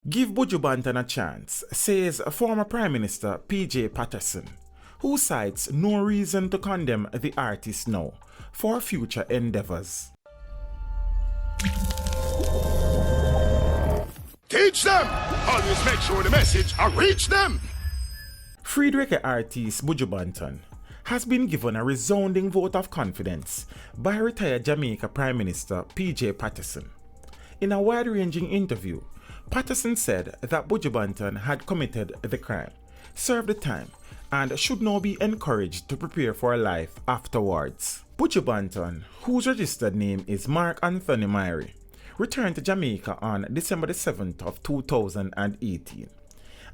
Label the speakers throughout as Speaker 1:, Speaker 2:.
Speaker 1: Give Buju Banton a chance, says former Prime Minister Patterson, who cites no reason to condemn the artist now for future endeavors.
Speaker 2: Teach them! Always make sure the message will reach them!
Speaker 1: Freed reggae artist Buju Banton has been given a resounding vote of confidence by retired Jamaica Prime Minister Patterson. In a wide-ranging interview, Patterson said that Buju Banton had committed the crime, served the time, and should now be encouraged to prepare for a life afterwards. Buju Banton, whose registered name is Mark Anthony Myrie, returned to Jamaica on December 7th of 2018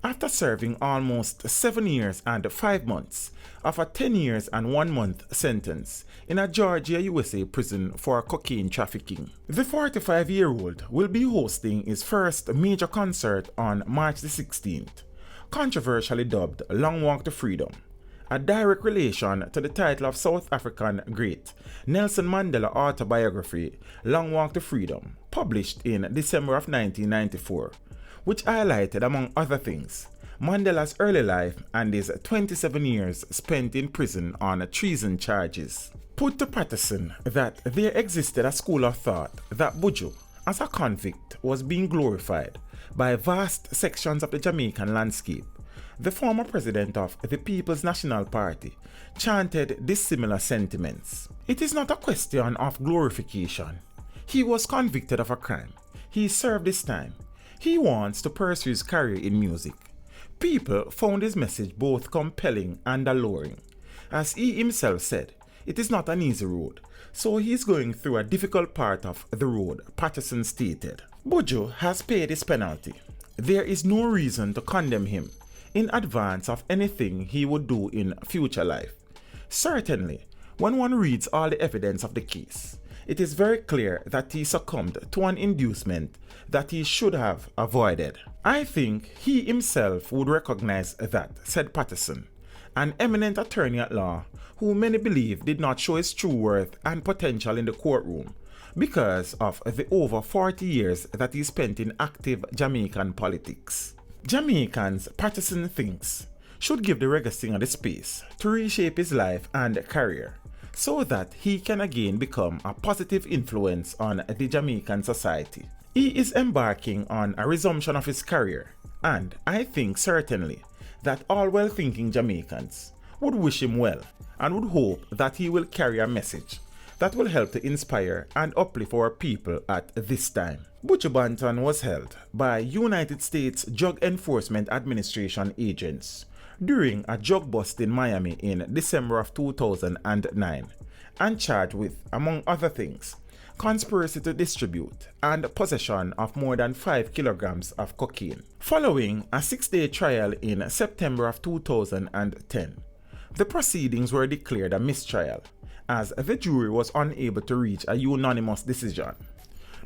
Speaker 1: after serving almost 7 years and 5 months of a 10 years and 1 month sentence in a Georgia, USA prison for cocaine trafficking. The 45-year-old will be hosting his first major concert on March the 16th, controversially dubbed Long Walk to Freedom, a direct relation to the title of South African great Nelson Mandela autobiography Long Walk to Freedom, published in December of 1994, which highlighted, among other things, Mandela's early life and his 27 years spent in prison on treason charges. Put to Patterson that there existed a school of thought that Buju, as a convict, was being glorified by vast sections of the Jamaican landscape. The former president of the People's National Party chanted dissimilar sentiments. It is not a question of glorification. He was convicted of a crime. He served his time. He wants to pursue his career in music. People found his message both compelling and alluring. As he himself said, it is not an easy road, so he is going through a difficult part of the road, Patterson stated. Buju has paid his penalty. There is no reason to condemn him in advance of anything he would do in future life. Certainly, when one reads all the evidence of the case, it is very clear that he succumbed to an inducement that he should have avoided. I think he himself would recognize that, said Patterson, an eminent attorney at law who many believe did not show his true worth and potential in the courtroom because of the over 40 years that he spent in active Jamaican politics. Jamaicans, Patterson thinks, should give the reggae singer the space to reshape his life and career so that he can again become a positive influence on the Jamaican society. He is embarking on a resumption of his career, and I think certainly that all well-thinking Jamaicans would wish him well and would hope that he will carry a message that will help to inspire and uplift our people at this time. Buju Banton was held by United States Drug Enforcement Administration agents during a drug bust in Miami in December of 2009 and charged with, among other things, conspiracy to distribute and possession of more than 5 kilograms of cocaine. Following a 6-day trial in September of 2010, the proceedings were declared a mistrial as the jury was unable to reach a unanimous decision.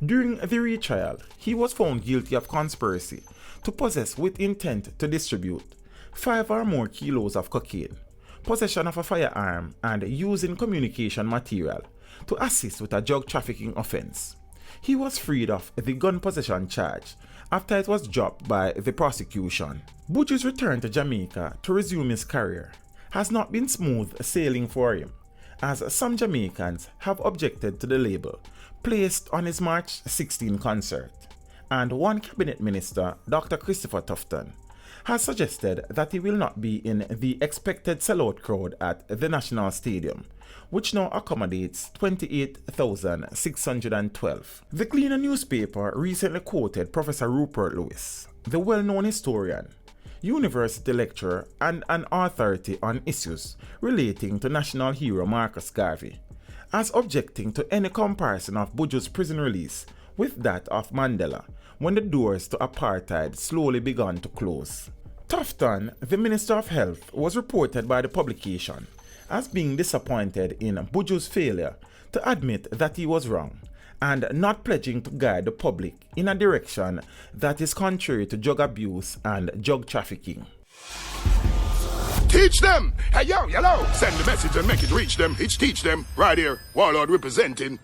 Speaker 1: During the retrial, he was found guilty of conspiracy to possess with intent to distribute 5 or more kilos of cocaine, possession of a firearm, and using communication material to assist with a drug trafficking offense. He was freed of the gun possession charge after it was dropped by the prosecution. Buju's return to Jamaica to resume his career has not been smooth sailing for him, as some Jamaicans have objected to the label placed on his March 16 concert, and one cabinet minister, Dr. Christopher Tufton, has suggested that he will not be in the expected sellout crowd at the National Stadium, which now accommodates 28,612. The Gleaner newspaper recently quoted Professor Rupert Lewis, the well-known historian, university lecturer, and an authority on issues relating to national hero Marcus Garvey, as objecting to any comparison of Buju's prison release with that of Mandela when the doors to apartheid slowly began to close. Tufton, the Minister of Health, was reported by the publication as being disappointed in Buju's failure to admit that he was wrong and not pledging to guide the public in a direction that is contrary to drug abuse and drug trafficking.
Speaker 2: Teach them! Hey yo, hello! Send the message and make it reach them. It's teach them. Right here, Warlord representing.